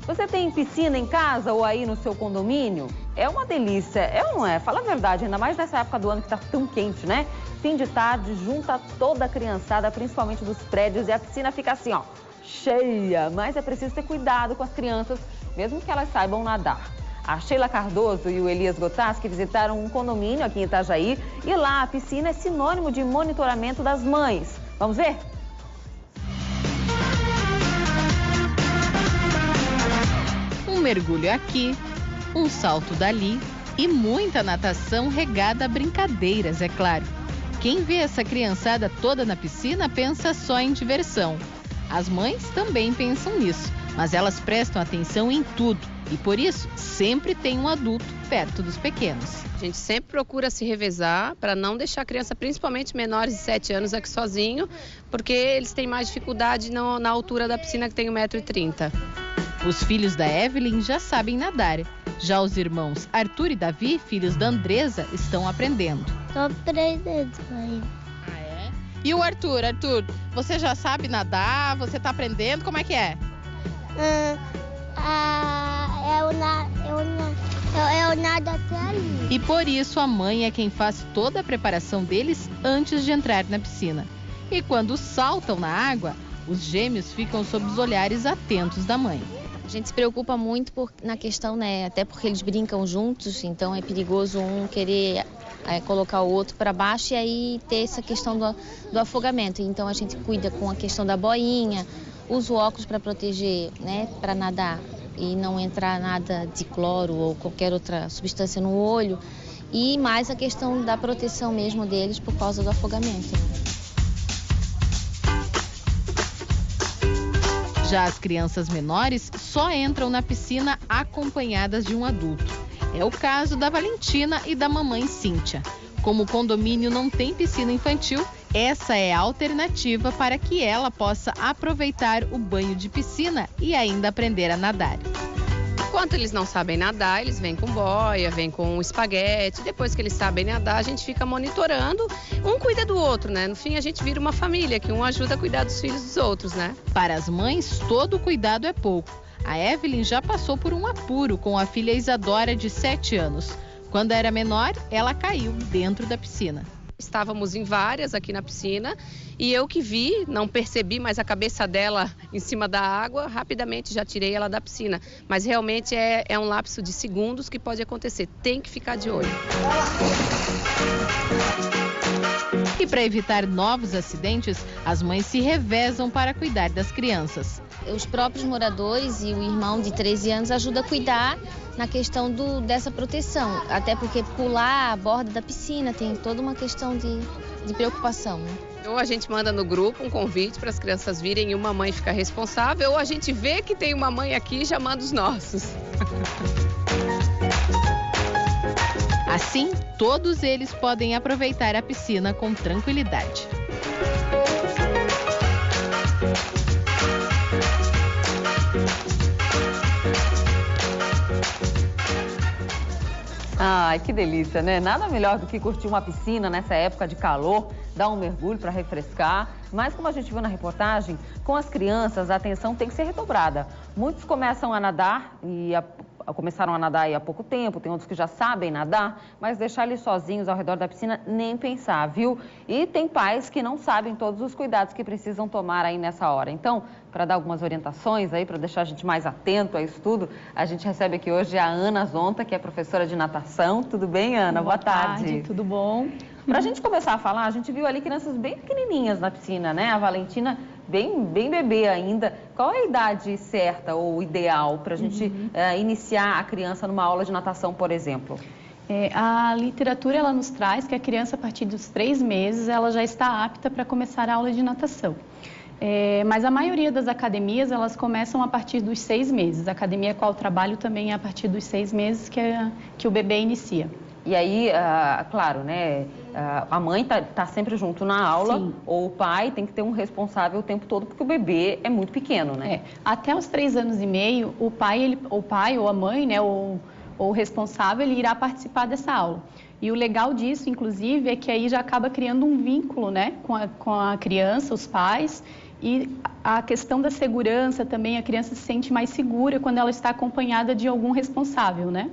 Você tem piscina em casa ou aí no seu condomínio? É uma delícia, é ou não é? Fala a verdade, ainda mais nessa época do ano que tá tão quente, né? Fim de tarde, junta toda a criançada, principalmente dos prédios, e a piscina fica assim, ó, cheia. Mas é preciso ter cuidado com as crianças, mesmo que elas saibam nadar. A Sheila Cardoso e o Elias Gotaski visitaram um condomínio aqui em Itajaí e lá a piscina é sinônimo de monitoramento das mães. Vamos ver? Um mergulho aqui, um salto dali e muita natação regada a brincadeiras, é claro. Quem vê essa criançada toda na piscina pensa só em diversão. As mães também pensam nisso, mas elas prestam atenção em tudo e por isso sempre tem um adulto perto dos pequenos. A gente sempre procura se revezar para não deixar a criança, principalmente menores de 7 anos, aqui sozinho, porque eles têm mais dificuldade na altura da piscina, que tem 1,30 m. Os filhos da Evelyn já sabem nadar. Já os irmãos Arthur e Davi, filhos da Andresa, estão aprendendo. Tô aprendendo, mãe. Ah, é? E o Arthur? Arthur, você já sabe nadar? Você tá aprendendo? Como é que é? Eu nado até ali. E por isso a mãe é quem faz toda a preparação deles antes de entrar na piscina. E quando saltam na água, os gêmeos ficam sob os olhares atentos da mãe. A gente se preocupa muito na questão, né? Até porque eles brincam juntos, então é perigoso um querer colocar o outro para baixo e aí ter essa questão do afogamento. Então a gente cuida com a questão da boinha, usa o óculos para proteger, né? Para nadar e não entrar nada de cloro ou qualquer outra substância no olho. E mais a questão da proteção mesmo deles por causa do afogamento. Já as crianças menores só entram na piscina acompanhadas de um adulto. É o caso da Valentina e da mamãe Cíntia. Como o condomínio não tem piscina infantil, essa é a alternativa para que ela possa aproveitar o banho de piscina e ainda aprender a nadar. Enquanto eles não sabem nadar, eles vêm com boia, vêm com espaguete. Depois que eles sabem nadar, a gente fica monitorando. Um cuida do outro, né? No fim, a gente vira uma família, que um ajuda a cuidar dos filhos dos outros, né? Para as mães, todo cuidado é pouco. A Evelyn já passou por um apuro com a filha Isadora, de 7 anos. Quando era menor, ela caiu dentro da piscina. Estávamos em várias aqui na piscina e eu que vi, não percebi mais a cabeça dela em cima da água, rapidamente já tirei ela da piscina. Mas realmente é um lapso de segundos que pode acontecer, tem que ficar de olho. E para evitar novos acidentes, as mães se revezam para cuidar das crianças. Os próprios moradores e o irmão de 13 anos ajudam a cuidar na questão dessa proteção, até porque pular a borda da piscina tem toda uma questão de preocupação, né? Ou a gente manda no grupo um convite para as crianças virem e uma mãe fica responsável, ou a gente vê que tem uma mãe aqui e já manda os nossos. Assim, todos eles podem aproveitar a piscina com tranquilidade. Ai, que delícia, né? Nada melhor do que curtir uma piscina nessa época de calor, dar um mergulho para refrescar. Mas como a gente viu na reportagem, com as crianças a atenção tem que ser redobrada. Muitos começam a nadar começaram a nadar há pouco tempo, tem outros que já sabem nadar, mas deixar eles sozinhos ao redor da piscina, nem pensar, viu? E tem pais que não sabem todos os cuidados que precisam tomar aí nessa hora. Então, para dar algumas orientações aí, para deixar a gente mais atento a isso tudo, a gente recebe aqui hoje a Ana Zonta, que é professora de natação. Tudo bem, Ana? Boa tarde. Tudo bom? Para a gente começar a falar, a gente viu ali crianças bem pequenininhas na piscina, né? A Valentina bem bebê ainda. Qual é a idade certa ou ideal para a gente iniciar a criança numa aula de natação, por exemplo? A literatura ela nos traz que a criança, a partir dos 3 meses, ela já está apta para começar a aula de natação. Mas a maioria das academias, elas começam a partir dos 6 meses. A academia a qual eu trabalho também é a partir dos 6 meses que o bebê inicia. E aí, claro, né, a mãe tá sempre junto na aula. Sim. Ou o pai tem que ter um responsável o tempo todo, porque o bebê é muito pequeno, né? Até os 3 anos e meio, o pai ou a mãe, né, ou o responsável, ele irá participar dessa aula. E o legal disso, inclusive, é que aí já acaba criando um vínculo, né, com a criança, os pais, E a questão da segurança também, a criança se sente mais segura quando ela está acompanhada de algum responsável, né?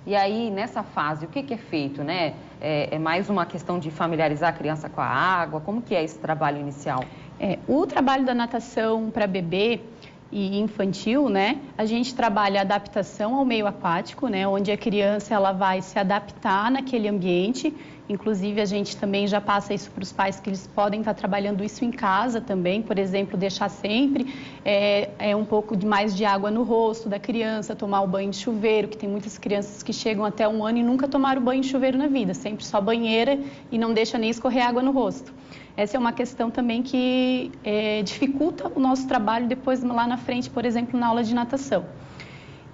E aí, nessa fase, o que é feito, né? É mais uma questão de familiarizar a criança com a água? Como que é esse trabalho inicial? O trabalho da natação para bebê e infantil, né? A gente trabalha a adaptação ao meio aquático, né? Onde a criança ela vai se adaptar naquele ambiente. Inclusive, a gente também já passa isso para os pais, que eles podem estar trabalhando isso em casa também. Por exemplo, deixar sempre um pouco mais de água no rosto da criança, tomar o banho de chuveiro, que tem muitas crianças que chegam até 1 ano e nunca tomaram banho de chuveiro na vida, sempre só banheira e não deixa nem escorrer água no rosto. Essa é uma questão também que dificulta o nosso trabalho depois lá na frente, por exemplo, na aula de natação.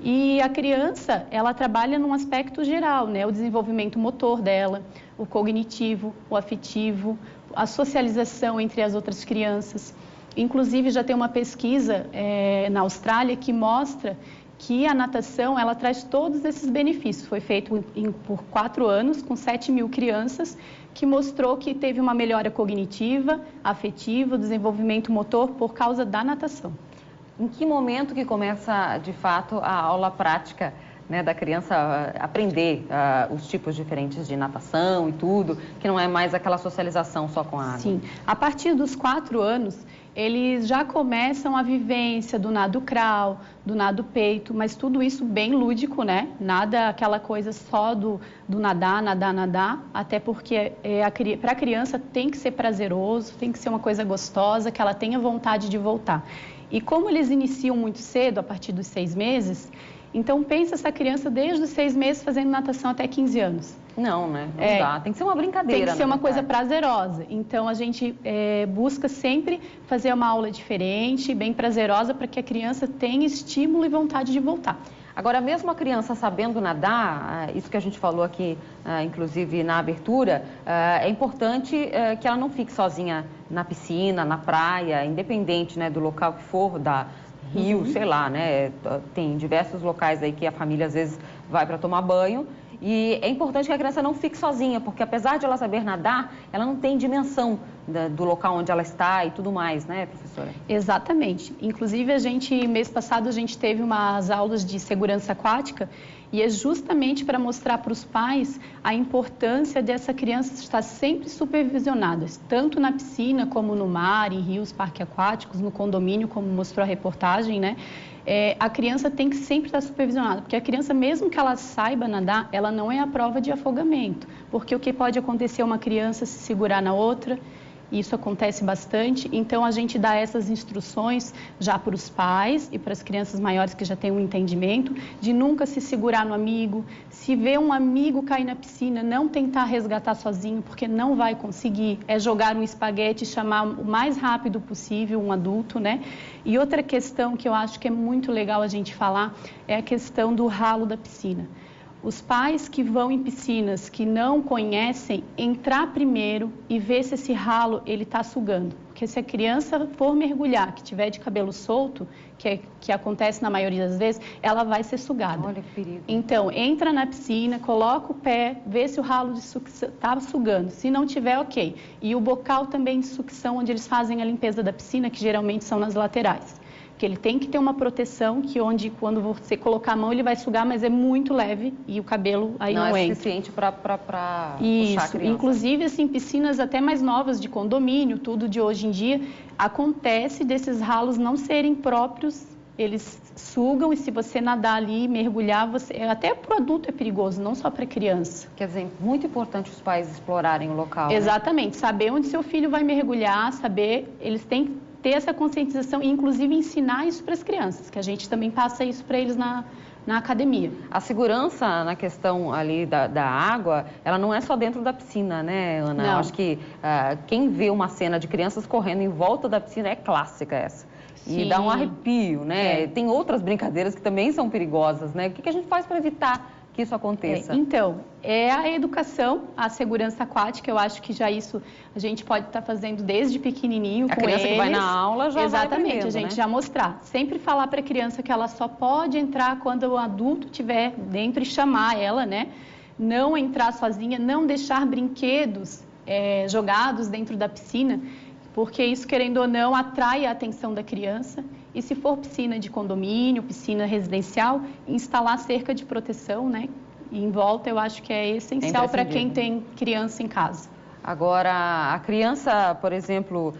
E a criança, ela trabalha num aspecto geral, né? O desenvolvimento motor dela, o cognitivo, o afetivo, a socialização entre as outras crianças. Inclusive, já tem uma pesquisa na Austrália que mostra que a natação, ela traz todos esses benefícios. Foi feito por 4 anos, com 7.000 crianças, que mostrou que teve uma melhora cognitiva, afetiva, desenvolvimento motor por causa da natação. Em que momento que começa, de fato, a aula prática, né, da criança aprender os tipos diferentes de natação e tudo, que não é mais aquela socialização só com a água? Sim, a partir dos 4 anos, eles já começam a vivência do nado crawl, do nado peito, mas tudo isso bem lúdico, né? Nada aquela coisa só do nadar, até porque para a criança tem que ser prazeroso, tem que ser uma coisa gostosa, que ela tenha vontade de voltar. E como eles iniciam muito cedo, a partir dos 6 meses, então pensa essa criança desde os 6 meses fazendo natação até 15 anos. Não, né? Não dá. Tem que ser uma brincadeira. Tem que ser uma coisa prazerosa. Então a gente busca sempre fazer uma aula diferente, bem prazerosa, para que a criança tenha estímulo e vontade de voltar. Agora, mesmo a criança sabendo nadar, isso que a gente falou aqui, inclusive na abertura, é importante que ela não fique sozinha na piscina, na praia, independente, né, do local que for, da rio, sei lá, né? Tem diversos locais aí que a família às vezes vai para tomar banho. E é importante que a criança não fique sozinha, porque apesar de ela saber nadar, ela não tem dimensão do local onde ela está e tudo mais, né, professora? Exatamente. Inclusive, mês passado, a gente teve umas aulas de segurança aquática e é justamente para mostrar para os pais a importância dessa criança estar sempre supervisionada, tanto na piscina como no mar, em rios, parques aquáticos, no condomínio, como mostrou a reportagem, né? A criança tem que sempre estar supervisionada, porque a criança, mesmo que ela saiba nadar, ela não é a prova de afogamento, porque o que pode acontecer é uma criança se segurar na outra, isso acontece bastante, então a gente dá essas instruções já para os pais e para as crianças maiores que já têm um entendimento, de nunca se segurar no amigo, se vê um amigo cair na piscina, não tentar resgatar sozinho, porque não vai conseguir, é jogar um espaguete e chamar o mais rápido possível um adulto, né? E outra questão que eu acho que é muito legal a gente falar é a questão do ralo da piscina. Os pais que vão em piscinas que não conhecem, entrar primeiro e ver se esse ralo ele está sugando. Porque se a criança for mergulhar, que tiver de cabelo solto, que acontece na maioria das vezes, ela vai ser sugada. Olha que perigo. Então, entra na piscina, coloca o pé, vê se o ralo de sucção está sugando. Se não tiver, ok. E o bocal também de sucção, onde eles fazem a limpeza da piscina, que geralmente são nas laterais. Que ele tem que ter uma proteção quando você colocar a mão ele vai sugar, mas é muito leve e o cabelo aí não entra. Não é suficiente para puxar a criança. Inclusive assim, piscinas até mais novas de condomínio, tudo de hoje em dia, acontece desses ralos não serem próprios, eles sugam e se você nadar ali, mergulhar, até para o adulto é perigoso, não só para a criança. Quer dizer, muito importante os pais explorarem o local. Exatamente, né? Saber onde seu filho vai mergulhar, eles têm que ter essa conscientização e, inclusive, ensinar isso para as crianças, que a gente também passa isso para eles na academia. A segurança na questão ali da água, ela não é só dentro da piscina, né, Ana? Não. Eu acho que quem vê uma cena de crianças correndo em volta da piscina é clássica essa. Sim. E dá um arrepio, né? Tem outras brincadeiras que também são perigosas, né? O que a gente faz para evitar que isso aconteça? Então, é a educação, a segurança aquática, eu acho que já isso a gente pode estar fazendo desde pequenininho com eles. A criança que vai na aula já vai aprendendo, exatamente, a gente né? já mostrar. Sempre falar para a criança que ela só pode entrar quando o adulto estiver dentro e chamar ela, né? Não entrar sozinha, não deixar brinquedos jogados dentro da piscina, porque isso, querendo ou não, atrai a atenção da criança. E se for piscina de condomínio, piscina residencial, instalar cerca de proteção, né? E em volta, eu acho que é essencial para quem tem criança em casa. Agora, a criança, por exemplo,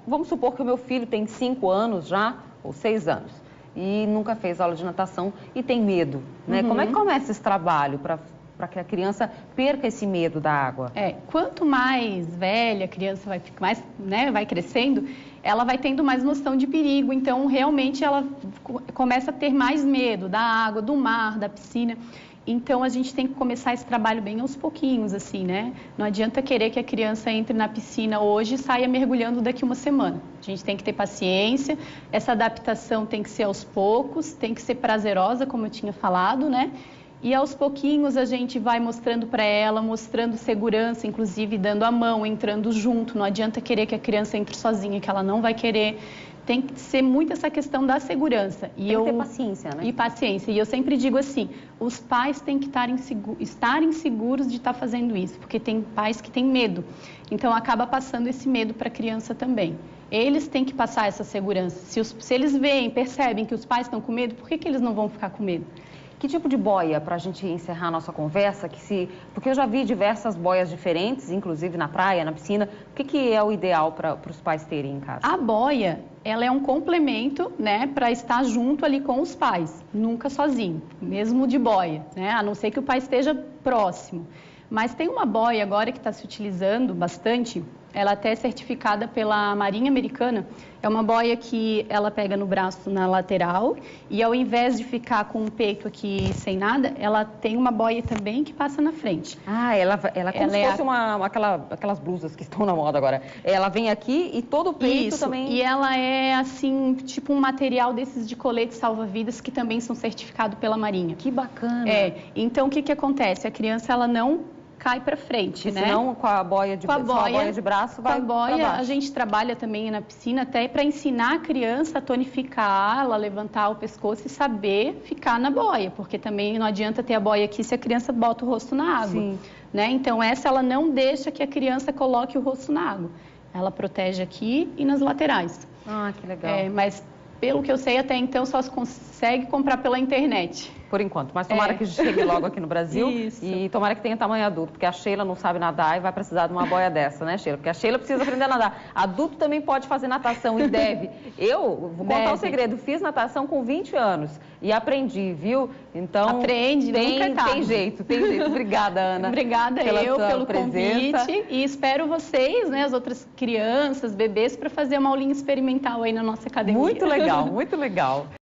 vamos supor que o meu filho tem 5 anos já, ou 6 anos, e nunca fez aula de natação e tem medo, né? Como é que começa esse trabalho para que a criança perca esse medo da água? Quanto mais velha a criança vai ficar, mais, né, vai crescendo, ela vai tendo mais noção de perigo, então realmente ela começa a ter mais medo da água, do mar, da piscina. Então, a gente tem que começar esse trabalho bem aos pouquinhos, assim, né? Não adianta querer que a criança entre na piscina hoje e saia mergulhando daqui uma semana. A gente tem que ter paciência, essa adaptação tem que ser aos poucos, tem que ser prazerosa, como eu tinha falado, né? E aos pouquinhos a gente vai mostrando para ela, mostrando segurança, inclusive dando a mão, entrando junto. Não adianta querer que a criança entre sozinha, que ela não vai querer. Tem que ser muito essa questão da segurança. Tem que ter paciência, né? E paciência. E eu sempre digo assim, os pais têm que estarem seguros de estar fazendo isso, porque tem pais que têm medo. Então, acaba passando esse medo para a criança também. Eles têm que passar essa segurança. Se eles veem, percebem que os pais estão com medo, por que eles não vão ficar com medo? Que tipo de boia, para a gente encerrar a nossa conversa, porque eu já vi diversas boias diferentes, inclusive na praia, na piscina, o que é o ideal para os pais terem em casa? A boia, ela é um complemento, né, para estar junto ali com os pais, nunca sozinho, mesmo de boia, né, a não ser que o pai esteja próximo. Mas tem uma boia agora que está se utilizando bastante, ela até é certificada pela Marinha Americana. É uma boia que ela pega no braço na lateral e ao invés de ficar com o peito aqui sem nada, ela tem uma boia também que passa na frente. Ela como se fosse aquelas blusas que estão na moda agora. Ela vem aqui e todo o peito também... E ela é assim, tipo um material desses de colete salva-vidas que também são certificados pela Marinha. Que bacana! Então o que acontece? A criança, ela não cai para frente, né? Senão, com a boia de braço, vai para baixo. A gente trabalha também na piscina até para ensinar a criança a tonificá-la, levantar o pescoço e saber ficar na boia, porque também não adianta ter a boia aqui se a criança bota o rosto na água. Sim. Né? Então, ela não deixa que a criança coloque o rosto na água. Ela protege aqui e nas laterais. Ah, que legal. Mas, pelo que eu sei, até então, só se consegue comprar pela internet. Por enquanto, mas tomara que chegue logo aqui no Brasil. Isso. E tomara que tenha tamanho adulto, porque a Sheila não sabe nadar e vai precisar de uma boia dessa, né, Sheila? Porque a Sheila precisa aprender a nadar. Adulto também pode fazer natação e deve. Eu vou contar um segredo, fiz natação com 20 anos e aprendi, viu? Então, aprende, tem jeito. Obrigada, Ana. Obrigada pelo convite e espero vocês, né, as outras crianças, bebês, para fazer uma aulinha experimental aí na nossa academia. Muito legal, muito legal.